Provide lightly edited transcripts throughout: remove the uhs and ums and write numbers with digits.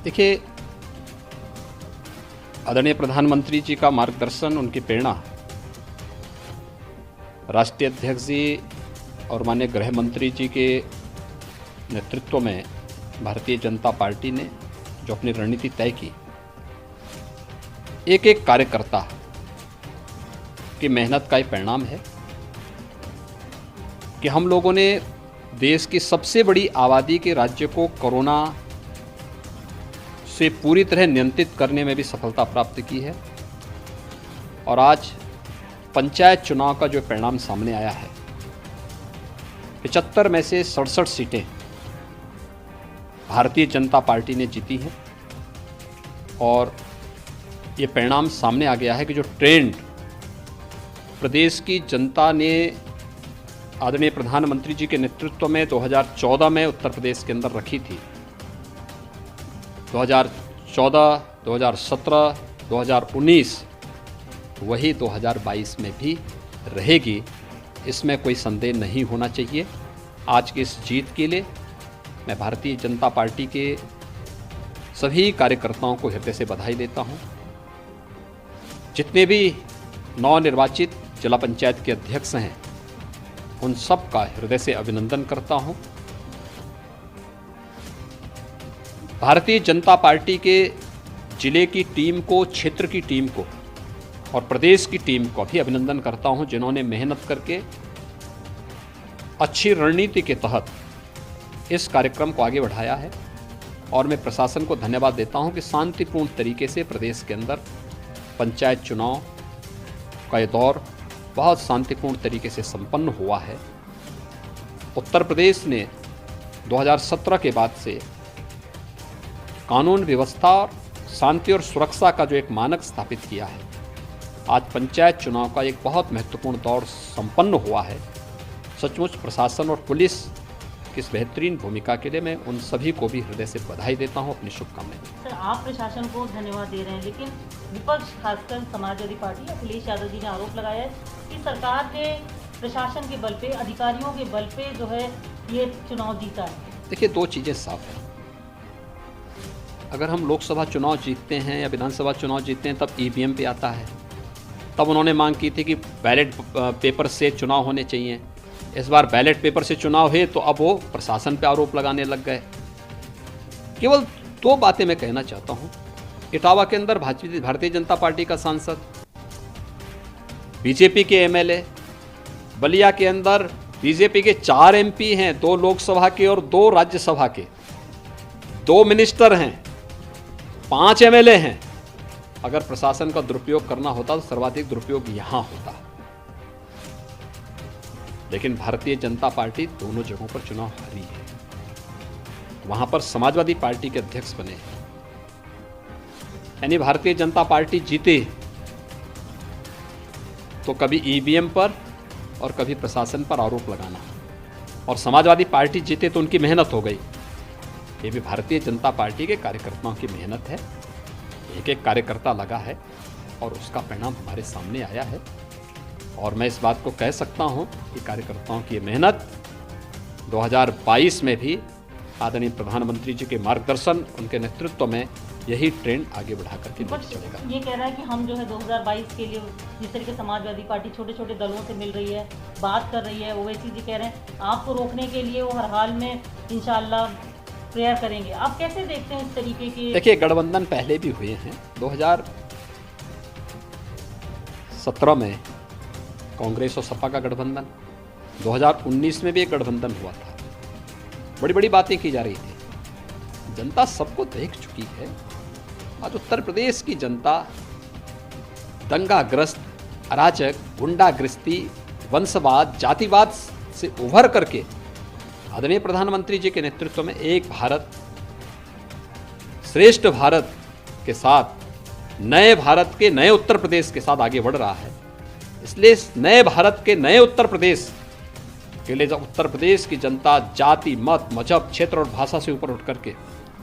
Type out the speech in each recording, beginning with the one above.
देखिए, आदरणीय प्रधानमंत्री जी का मार्गदर्शन, उनकी प्रेरणा, राष्ट्रीय अध्यक्ष जी और माननीय गृह मंत्री जी के नेतृत्व में भारतीय जनता पार्टी ने जो अपनी रणनीति तय की, एक एक कार्यकर्ता की मेहनत का ही परिणाम है कि हम लोगों ने देश की सबसे बड़ी आबादी के राज्य को कोरोना से पूरी तरह नियंत्रित करने में भी सफलता प्राप्त की है। और आज पंचायत चुनाव का जो परिणाम सामने आया है, 75 में से 67 सीटें भारतीय जनता पार्टी ने जीती हैं। और ये परिणाम सामने आ गया है कि जो ट्रेंड प्रदेश की जनता ने आदरणीय प्रधानमंत्री जी के नेतृत्व में 2014 में उत्तर प्रदेश के अंदर रखी थी, 2014, 2017, 2019 वही 2022 में भी रहेगी, इसमें कोई संदेह नहीं होना चाहिए। आज की इस जीत के लिए मैं भारतीय जनता पार्टी के सभी कार्यकर्ताओं को हृदय से बधाई देता हूं। जितने भी नवनिर्वाचित जिला पंचायत के अध्यक्ष हैं, उन सब का हृदय से अभिनंदन करता हूं। भारतीय जनता पार्टी के जिले की टीम को, क्षेत्र की टीम को और प्रदेश की टीम को भी अभिनंदन करता हूं, जिन्होंने मेहनत करके अच्छी रणनीति के तहत इस कार्यक्रम को आगे बढ़ाया है। और मैं प्रशासन को धन्यवाद देता हूं कि शांतिपूर्ण तरीके से प्रदेश के अंदर पंचायत चुनाव का ये दौर बहुत शांतिपूर्ण तरीके से संपन्न हुआ है। उत्तर प्रदेश ने 2017 के बाद से कानून व्यवस्था और शांति और सुरक्षा का जो एक मानक स्थापित किया है, आज पंचायत चुनाव का एक बहुत महत्वपूर्ण दौर संपन्न हुआ है। सचमुच प्रशासन और पुलिस की इस बेहतरीन भूमिका के लिए मैं उन सभी को भी हृदय से बधाई देता हूं, अपनी शुभकामनाएं। सर, आप प्रशासन को धन्यवाद दे रहे हैं, लेकिन विपक्ष खासकर समाजवादी पार्टी अखिलेश यादव जी ने आरोप लगाया है कि सरकार के प्रशासन के बल पे, अधिकारियों के बल पे जो है ये चुनाव जीता है। देखिए, दो चीज़ें साफ हैं। अगर हम लोकसभा चुनाव जीतते हैं या विधानसभा चुनाव जीतते हैं तब ईवीएम पे आता है। तब उन्होंने मांग की थी कि बैलेट पेपर से चुनाव होने चाहिए। इस बार बैलेट पेपर से चुनाव है तो अब वो प्रशासन पे आरोप लगाने लग गए। केवल दो बातें मैं कहना चाहता हूँ। इटावा के अंदर भारतीय जनता पार्टी का सांसद, बीजेपी के एमएलए, बलिया के अंदर बीजेपी के 4 एमपी हैं, 2 लोकसभा के और 2 राज्यसभा के, 2 मिनिस्टर हैं, 5 एमएलए हैं। अगर प्रशासन का दुरुपयोग करना होता तो सर्वाधिक दुरुपयोग यहां होता। लेकिन भारतीय जनता पार्टी दोनों जगहों पर चुनाव हारी है। वहां पर समाजवादी पार्टी के अध्यक्ष बने हैं, यानी भारतीय जनता पार्टी जीते तो कभी ईवीएम पर और कभी प्रशासन पर आरोप लगाना, और समाजवादी पार्टी जीते तो उनकी मेहनत हो गई। ये भी भारतीय जनता पार्टी के कार्यकर्ताओं की मेहनत है। एक एक कार्यकर्ता लगा है और उसका परिणाम हमारे सामने आया है। और मैं इस बात को कह सकता हूं कि कार्यकर्ताओं की मेहनत 2022 में भी आदरणीय प्रधानमंत्री जी के मार्गदर्शन, उनके नेतृत्व में यही ट्रेंड आगे बढ़ा करके चलेगा। ये कह रहा है कि हम जो है 2022 के लिए जिस तरीके समाजवादी पार्टी छोटे छोटे दलों से मिल रही है, बात कर रही है, ओवैसी जी कह रहे हैं आपको रोकने के लिए वो हर हाल में इंशाल्लाह प्रेयर करेंगे। आप कैसे देखते हैं इस तरीके के? देखिए, गठबंधन पहले भी हुए हैं। 2017 में कांग्रेस और सपा का गठबंधन, 2019 में भी एक गठबंधन हुआ था। बड़ी बड़ी बातें की जा रही थी। जनता सबको देख चुकी है। आज उत्तर प्रदेश की जनता दंगाग्रस्त, अराजक, गुंडागर्दी, वंशवाद, जातिवाद से उभर करके आदरणीय प्रधानमंत्री जी के नेतृत्व में एक भारत श्रेष्ठ भारत के साथ, नए भारत के नए उत्तर प्रदेश के साथ आगे बढ़ रहा है। इसलिए इस नए भारत के नए उत्तर प्रदेश के लिए जब उत्तर प्रदेश की जनता जाति, मत, मजहब, क्षेत्र और भाषा से ऊपर उठ करके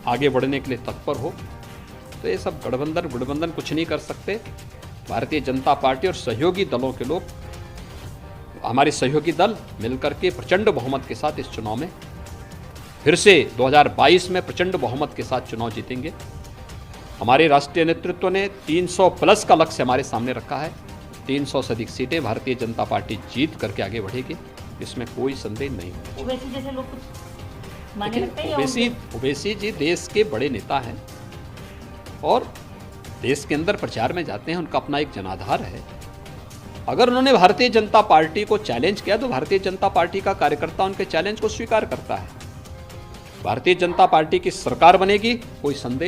आगे बढ़ने के लिए तत्पर हो, तो ये सब गठबंधन कुछ नहीं कर सकते। भारतीय जनता पार्टी और सहयोगी दलों के लोग, हमारे सहयोगी दल मिलकर के प्रचंड बहुमत के साथ इस चुनाव में फिर से 2022 में प्रचंड बहुमत के साथ चुनाव जीतेंगे। हमारे राष्ट्रीय नेतृत्व ने 300 प्लस का लक्ष्य हमारे सामने रखा है। 300 से अधिक सीटें भारतीय जनता पार्टी जीत करके आगे बढ़ेगी, इसमें कोई संदेह नहीं। ओवैसी जैसे लोग कुछ माने लगते हैं या ओवैसी जी देश के बड़े नेता हैं और देश के अंदर प्रचार में जाते हैं, उनका अपना एक जनाधार है। अगर उन्होंने भारतीय जनता पार्टी को चैलेंज किया तो भारतीय जनता पार्टी का कार्यकर्ता उनके चैलेंज को स्वीकार करता है। भारतीय जनता पार्टी की सरकार बनेगी, कोई संदेह